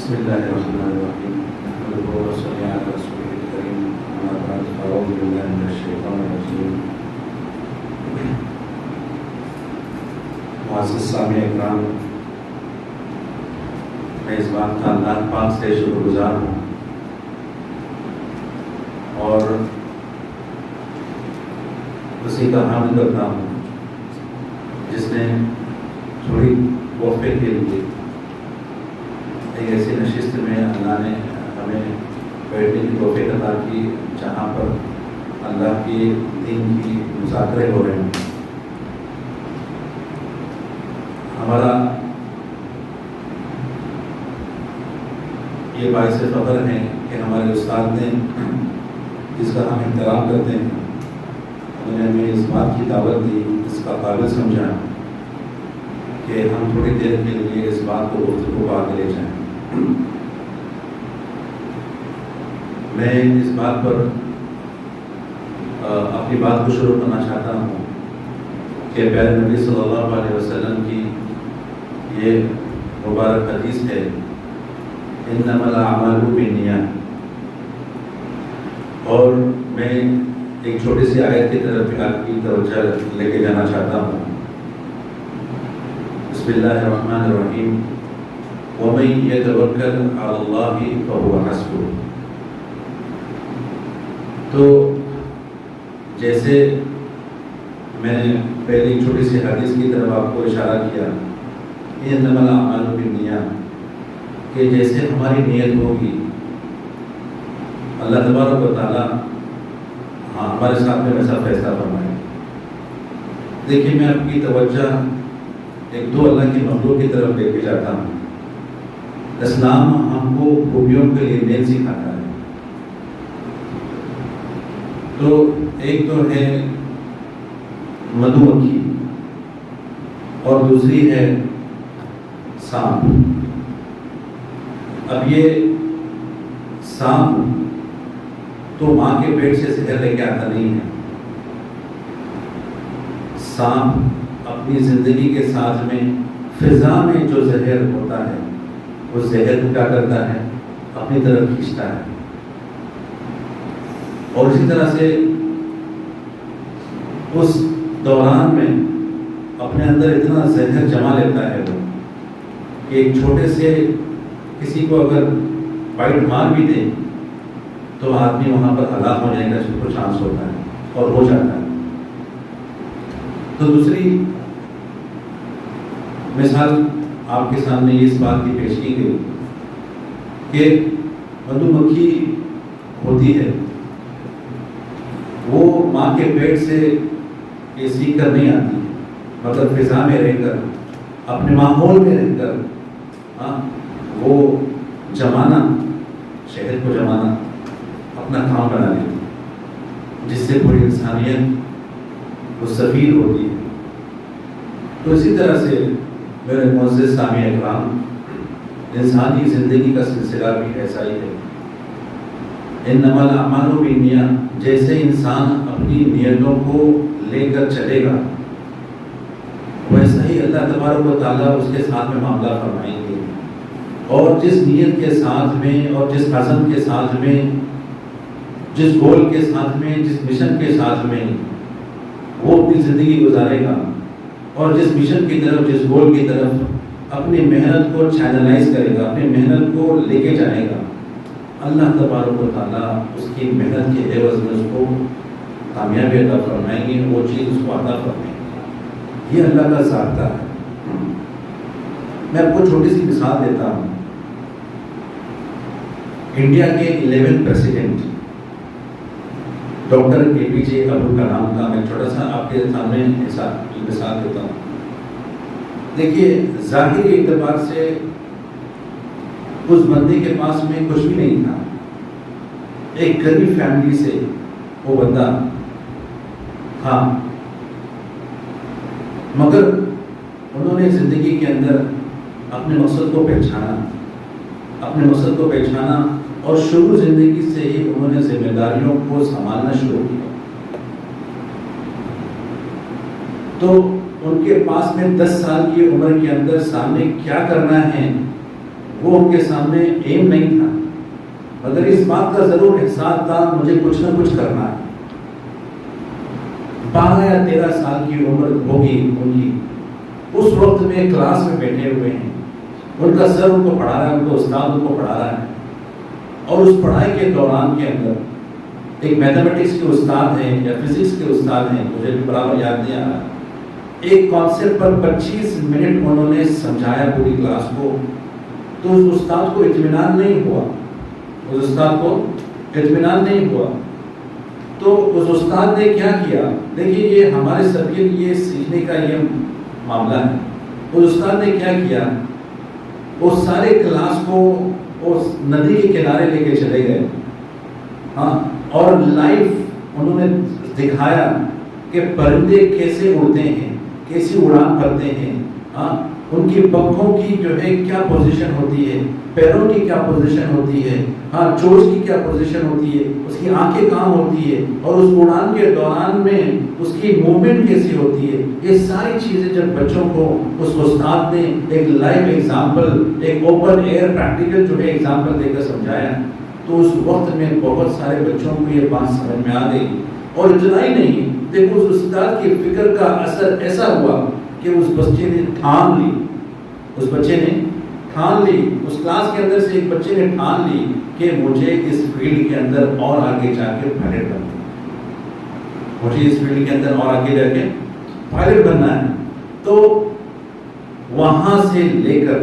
بسم الله الرحمن الرحيم نحمده ونصلي على رسوله الكريم أما بعد فأعوذ بالله من الشيطان الرجيم معزز سامع اکرام، میں اس بات کا اللہ پاک سے شکر گزار ہوں اور اسی کا حمد کرتا ہوں جس نے تھوڑی وقفے کے لیے ایک ایسی نشست میں اللہ نے ہمیں بیٹھنے کی توفیق عطا کی جہاں پر اللہ کی دین کی مذاکرے ہو رہے ہیں۔ ہمارا یہ باعث فخر ہے کہ ہمارے استاد نے جس کا ہم احترام کرتے ہیں انہوں نے ہمیں اس بات کی دعوت دی، اس کا قابل سمجھا کہ ہم تھوڑی دیر کے لیے اس بات کو گفتگو کو آگے لے جائیں۔ میں اس بات پر اپنی بات کو شروع کرنا چاہتا ہوں کہ پیارے نبی صلی اللہ علیہ وسلم کی یہ مبارک حدیث ہے، انما الاعمال بالنیات، اور میں ایک چھوٹی سی آیت کی طرف آپ کی توجہ لے کے جانا چاہتا ہوں۔ بسم اللہ الرحمن الرحیم، وَمَن يَتَوَكَّلْ عَلَى اللَّهِ فَهُوَ حَسْبُهُ۔ تو جیسے میں نے پہلی چھوٹی سی حدیث کی طرف آپ کو اشارہ کیا، انما الاعمال بالنیات، کہ جیسے ہماری نیت ہوگی اللہ تبارک و تعالیٰ ہمارے ساتھ میں ویسا فیصلہ فرمائے۔ دیکھیے، میں آپ کی توجہ ایک دو اللہ کی مخلوق کی طرف لے کے جاتا ہوں۔ اسلام ہم کو خوبیوں کے لیے نیت سکھاتا ہے۔ تو ایک تو ہے مدھو مکھی اور دوسری ہے سانپ۔ اب یہ سانپ تو ماں کے پیٹ سے زہر لے کے آتا نہیں ہے۔ سانپ اپنی زندگی کے ساتھ میں فضا میں جو زہر ہوتا ہے اس زہر کو کیا کرتا ہے، اپنی طرف کھینچتا ہے، اور اسی طرح سے اس دوران میں اپنے اندر اتنا زہر جما لیتا ہے وہ کہ ایک چھوٹے سے کسی کو اگر بائٹ مار بھی دے تو آدمی وہاں پر ہلاک ہو جانے کا چانس ہوتا ہے اور ہو جاتا ہے۔ تو دوسری مثال آپ کے سامنے اس بات کی پیش کی گئی کہ مدھو مکھی ہوتی ہے، وہ ماں کے پیٹ سے یہ سیکھ کر نہیں آتی، مگر فضا میں رہ کر، اپنے ماحول میں رہ کر وہ جمانا، شہد کو جمانا اپنا کام بنا لیتی، جس سے پوری انسانیت مستفید ہوتی ہے۔ تو اسی طرح سے میرے معزز سامع اکرام، انسانی زندگی کا سلسلہ بھی ایسا ہی ہے۔ انما الاعمال بالنیات، جیسے انسان اپنی نیتوں کو لے کر چلے گا ویسا ہی اللہ تبارک و تعالیٰ اس کے ساتھ میں معاملہ فرمائیں گے، اور جس نیت کے ساتھ میں اور جس عزم کے ساتھ میں، جس گول کے ساتھ میں، جس مشن کے ساتھ میں وہ اپنی زندگی گزارے گا، اور جس مشن کی طرف، جس گول کی طرف اپنی محنت کو چینلائز کرے گا، اپنی محنت کو لے کے جائے گا، اللہ تبارک و تعالیٰ اس کی محنت کے عوض میں اس کو کامیابی عطا فرمائیں گے، وہ چیز اس کو عطا فرمائیں گے۔ یہ اللہ کا ضابطہ ہے۔ میں آپ کو چھوٹی سی مثال دیتا ہوں۔ انڈیا کے 11 president doctor APJ Abdul Kalam کا میں چھوٹا سا آپ کے سامنے مثال دیتا ہوں۔ دیکھیے، ظاہری اعتبار سے اس بندے کے پاس میں کچھ بھی نہیں تھا، ایک غریب فیملی سے وہ بندہ تھا، مگر انہوں نے زندگی کے اندر اپنے مقصد کو پہچانا اور شروع زندگی سے ہی انہوں نے ذمہ داریوں کو سنبھالنا شروع کیا۔ تو ان کے پاس میں 10 سال کی عمر کے اندر سامنے کیا کرنا ہے وہ ان کے سامنے ایم نہیں تھا، مگر اس بات کا ضرور احساس تھا مجھے کچھ نہ کچھ کرنا ہے۔ 12 یا 13 سال کی عمر ہوگی ان کی، اس وقت میں کلاس میں بیٹھے ہوئے ہیں، ان کا سر ان کو پڑھا رہا ہے، ان کو استاد ان کو پڑھا رہا ہے، اور اس پڑھائی کے دوران کے اندر ایک میتھمیٹکس کے استاد ہیں یا فزکس کے استاد ہیں، مجھے برابر یاد نہیں آ رہا، ایک کانسیپٹ پر 25 منٹ انہوں نے سمجھایا پوری کلاس کو، تو اس استاد کو اطمینان نہیں ہوا، اس استاد کو اطمینان نہیں ہوا۔ تو اس استاد نے کیا کیا، دیکھیے یہ ہمارے سب کے لیے سیکھنے کا یہ معاملہ ہے۔ اس استاد نے کیا کیا، وہ سارے کلاس کو اس ندی کے کنارے لے کے چلے گئے، ہاں، اور لائیو انہوں نے دکھایا کہ پرندے کیسے اڑتے ہیں، کیسی اڑان بھرتے ہیں، ہاں، ان کی پنکھوں کی جو ہے کیا پوزیشن ہوتی ہے، پیروں کی کیا پوزیشن ہوتی ہے، ہاں، چونچ کی کیا پوزیشن ہوتی ہے، اس کی آنکھیں کہاں ہوتی ہے، اور اس اڑان کے دوران میں اس کی موومنٹ کیسی ہوتی ہے۔ یہ ساری چیزیں جب بچوں کو اس استاد نے ایک لائیو ایگزامپل، ایک اوپن ایئر پریکٹیکل جو ہے ایگزامپل دے کر سمجھایا، تو اس وقت میں بہت سارے بچوں کو یہ بات سمجھ میں آ گئی۔ اور اتنا ہی نہیں، دیکھو اس استاد کی فکر کا اثر ایسا ہوا کہ اس بچے نے ٹھان لی، اس بچے نے ٹھان لی، اس کلاس کے اندر سے ایک بچے نے ٹھان لی کہ مجھے اس فیلڈ کے اندر اور آگے جا کے پائلٹ بننا ہے، مجھے اس فیلڈ کے اندر اور آگے جا کے پائلٹ بننا ہے۔ تو وہاں سے لے کر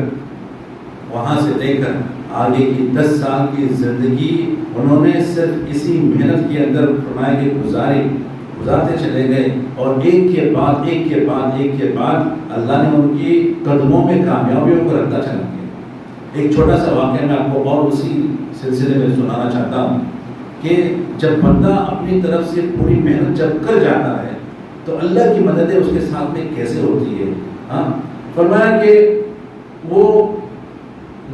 آگے کی 10 سال کی زندگی انہوں نے صرف اسی محنت کے اندر فرمایا کہ گزارتے چلے گئے، اور ایک کے بعد اللہ نے ان کی قدموں میں کامیابیوں کو رکھتا چلا گیا۔ ایک چھوٹا سا واقعہ میں آپ کو اور اسی سلسلے میں سنانا چاہتا ہوں کہ جب بندہ اپنی طرف سے پوری محنت جب کر جاتا ہے تو اللہ کی مدد اس کے ساتھ میں کیسے ہوتی ہے۔ ہاں، فرمایا کہ وہ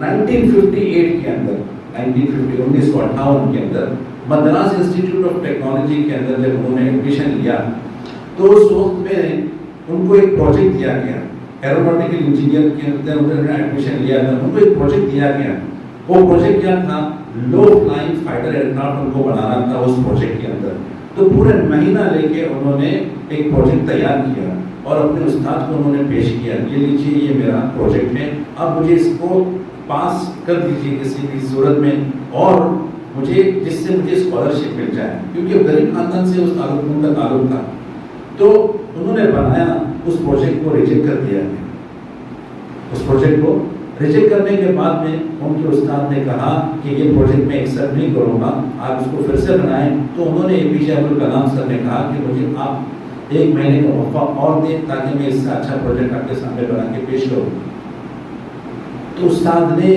1958 کے اندر 1958 کے اندر مدراس انسٹیٹیوٹ آف ٹیکنالوجی کے اندر جب انہوں نے ایڈمیشن لیا تو اس وقت میں ان کو ایک پروجیکٹ دیا گیا، ایروناٹیکل انجینئر کے اندر انہوں نے ایڈمیشن لیا تھا، ان کو ایک پروجیکٹ دیا گیا۔ وہ پروجیکٹ کیا تھا، لو فلائنگ فائٹر ایئر کرافٹ ان کو بنانا تھا اس پروجیکٹ کے اندر۔ تو پورے مہینہ لے کے انہوں نے ایک پروجیکٹ تیار کیا اور اپنے استاد کو انہوں نے پیش کیا، یہ لیجیے یہ میرا پروجیکٹ ہے، اب مجھے اس کو پاس کر دیجیے کسی بھی صورت میں، اور مجھے جس سے مجھے اسکالرشپ مل جائے، کیونکہ غریب خاندان سے اس ان کا تعلق تھا۔ تو انہوں نے بنایا، اس پروجیکٹ کو ریجیکٹ کر دیا گیا۔ اس پروجیکٹ کو ریجیکٹ کرنے کے بعد میں ان کے استاد نے کہا کہ یہ پروجیکٹ میں ایکسپٹ نہیں کروں گا، آپ اس کو پھر سے بنائیں۔ تو انہوں نے APJ عبدالکلام سر نے کہا کہ مجھے آپ 1 مہینے کا وقفہ اور دیں تاکہ میں اس سے اچھا پروجیکٹ آپ کے سامنے بنا کے پیش کروں۔ تو استاد نے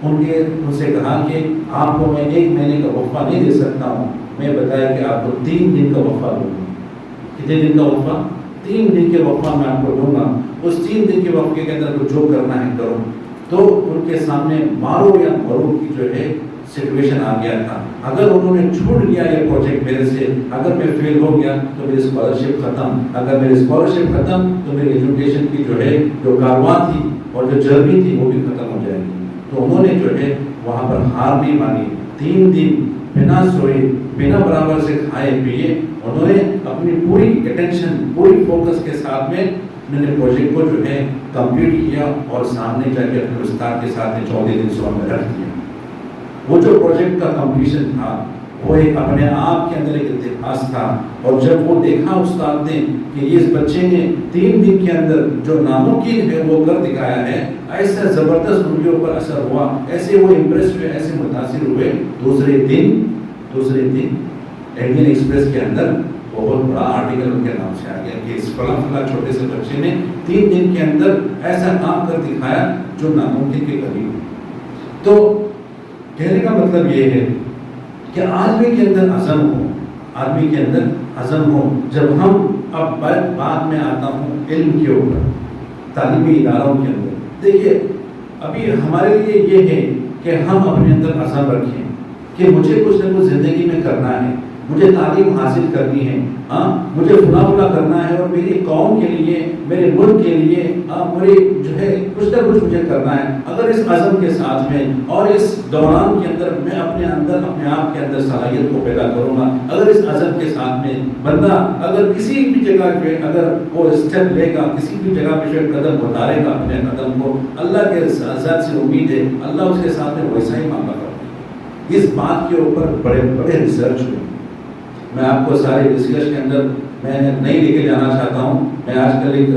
ان سے کہا کہ آپ کو میں 1 مہینے کا وقفہ نہیں دے سکتا ہوں، میں بتایا کہ آپ کو 3 دن کا وقفہ دوں گا۔ کتنے دن کا وقفہ؟ 3 دن کے وقفہ میں آپ کو دوں گا، اس 3 دن کے وقفے کے اندر جو کرنا ہے کرو۔ تو ان کے سامنے مارو یا مرو کی جو ہے سچویشن آ گیا تھا۔ اگر انہوں نے چھوڑ لیا یہ پروجیکٹ میرے سے، اگر میں فیل ہو گیا تو میری اسکالرشپ ختم، اگر میری اسکالرشپ ختم تو میری ایجوکیشن کی جو ہے جو کارواں تھی اور جو جرنی تھی وہ بھی ختم ہو جائے گی۔ تو انہوں نے جو ہے وہاں پر ہار نہیں مانی، 3 دن بنا سوئے بنا برابر سے کھائے پیے انہوں نے اپنی پوری اٹینشن پوری فوکس کے ساتھ میں انہوں نے پروجیکٹ کو جو ہے کمپلیٹ کیا، اور سامنے جا کے اپنے استاد کے ساتھ 14 دن صبح میں رکھ دیا۔ وہ جو پروجیکٹ کا کمپلیشن تھا وہ ایک اپنے آپ کے اندر ایک اتحاس تھا، اور جب وہ دیکھا استاد نے کہ اس بچے نے 3 دن کے اندر جو ناممکن ہے وہ کر دکھایا ہے، ایسا زبردست ان کے اوپر اثر ہوا، ایسے وہ امپریس ہوئے، ایسے متاثر ہوئے۔ دوسرے دن انڈین ایکسپریس کے اندر بہت بڑا آرٹیکل ان کے نام سے آ گیا کہ اس فلاں چھوٹے سے بچے نے 3 دن کے اندر ایسا کام کر دکھایا جو ناممکن کے قریب۔ تو کہنے کا مطلب یہ ہے کہ آدمی کے اندر عزم ہو، جب ہم اب بعد میں آتا ہوں علم کے اوپر، تعلیمی اداروں کے اندر، دیکھیے ابھی ہمارے لیے یہ ہے کہ ہم اپنے اندر عزم رکھیں کہ مجھے کچھ نہ کچھ زندگی میں کرنا ہے، مجھے تعلیم حاصل کرنی ہے، ہاں مجھے فلاں فلاں کرنا ہے، اور میری قوم کے لیے، میرے ملک کے لیے مجھے جو ہے کچھ نہ کچھ مجھے کرنا ہے، اگر اس عزم کے ساتھ میں اور اس دوران کے اندر میں اپنے آپ کے اندر صلاحیت کو پیدا کروں گا، اگر اس عزم کے ساتھ میں بندہ اگر کسی بھی جگہ پہ اگر وہ اسٹیپ لے گا، کسی بھی جگہ پہ قدم اتارے گا اپنے قدم کو، اللہ کے ذات سے امید ہے اللہ اس کے ساتھ میں ویسا ہی معاملہ کرے گا۔ اس بات کے اوپر بڑے بڑے ریسرچ ہوئے، میں آپ کو سارے ڈسکس کے اندر میں نہیں لے کے جانا چاہتا ہوں۔ میں آج کل ایک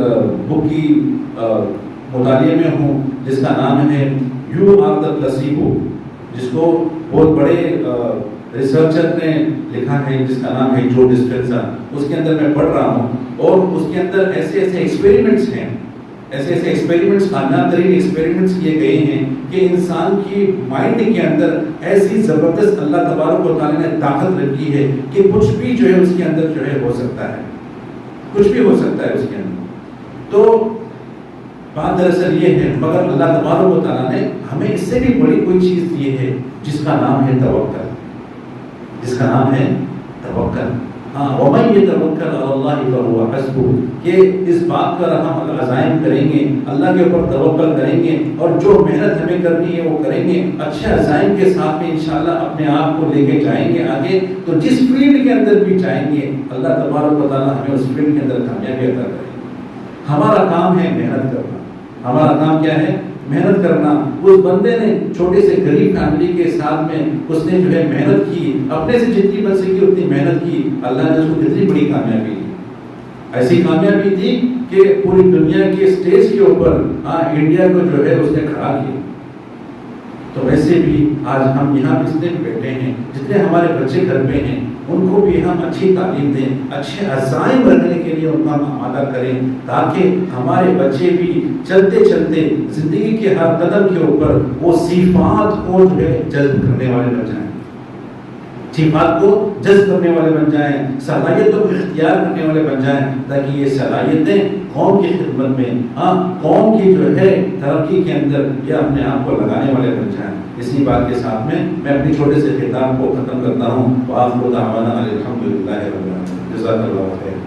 بک کی مطالعے میں ہوں جس کا نام ہے یو آر دا پلاسیبو، جس کو بہت بڑے ریسرچر نے لکھا ہے، جس کا نام ہے جو ڈسپینسا۔ اس کے اندر میں پڑھ رہا ہوں اور اس کے اندر ایسے ایکسپیریمنٹس ہیں، ایسے ایکسپیریمنٹس، کامیاب ترین ایکسپیریمنٹس کیے گئے ہیں کہ انسان کی مائنڈ کے اندر ایسی زبردست اللہ تبارک و تعالیٰ نے طاقت رکھی ہے کہ کچھ بھی جو ہے اس کے اندر جو ہے ہو سکتا ہے، کچھ بھی ہو سکتا ہے اس کے اندر۔ تو بات دراصل یہ ہے، مگر اللہ تبارک و تعالیٰ نے ہمیں اس سے بھی بڑی کوئی چیز دی ہے جس کا نام ہے توکل، جس کا نام ہے توکل۔ ہاں، وَمَن يَتَوَكَّلْ عَلَى اللَّهِ فَهُوَ حَسْبُهُ، کہ اس بات پر ہم اگر عزائم کریں گے، اللہ کے اوپر توکل کریں گے اور جو محنت ہمیں کرنی ہے وہ کریں گے، اچھے عزائم کے ساتھ میں انشاءاللہ اپنے آپ کو لے کے جائیں گے آگے، تو جس فیلڈ کے اندر بھی جائیں گے اللہ تبارک و تعالیٰ ہمیں اس فیلڈ کے اندر کامیابی عطا کرے گا۔ ہمارا کام ہے محنت کرنا، ہمارا کام کیا ہے؟ محنت کرنا۔ اس بندے نے چھوٹے سے غریب فیملی کے ساتھ میں اس نے جو ہے محنت کی، اپنے سے جتنی بن سکی اتنی محنت کی، اللہ نے اس کو کتنی بڑی کامیابی دی، ایسی کامیابی دی کہ پوری دنیا کے اسٹیج کے اوپر انڈیا کو جو ہے اس نے کھڑا کیا۔ تو ویسے بھی آج ہم یہاں جتنے بھی بیٹھے ہیں، جتنے ہمارے بچے گھر میں ہیں، ان کو بھی ہم اچھی تعلیم دیں، اچھے عزائم رکھنے کے لیے ان کا ہم آمادہ کریں، تاکہ ہمارے بچے بھی چلتے چلتے زندگی کے ہر قدم کے اوپر وہ صفات کو جو ہے جذب کرنے والے بن جائیں، صفات کو جذب کرنے والے بن جائیں، صلاحیتوں کو اختیار کرنے والے بن جائیں، تاکہ یہ صلاحیتیں قوم کی خدمت میں، قوم کی جو ہے ترقی کے اندر یہ اپنے آپ کو لگانے والے بن جائیں۔ اسی بات کے ساتھ میں اپنی چھوٹے سے خطاب کو ختم کرتا ہوں۔ وآخر دعوانا الحمدللہ رب العالمین۔ جزاک اللہ خیر۔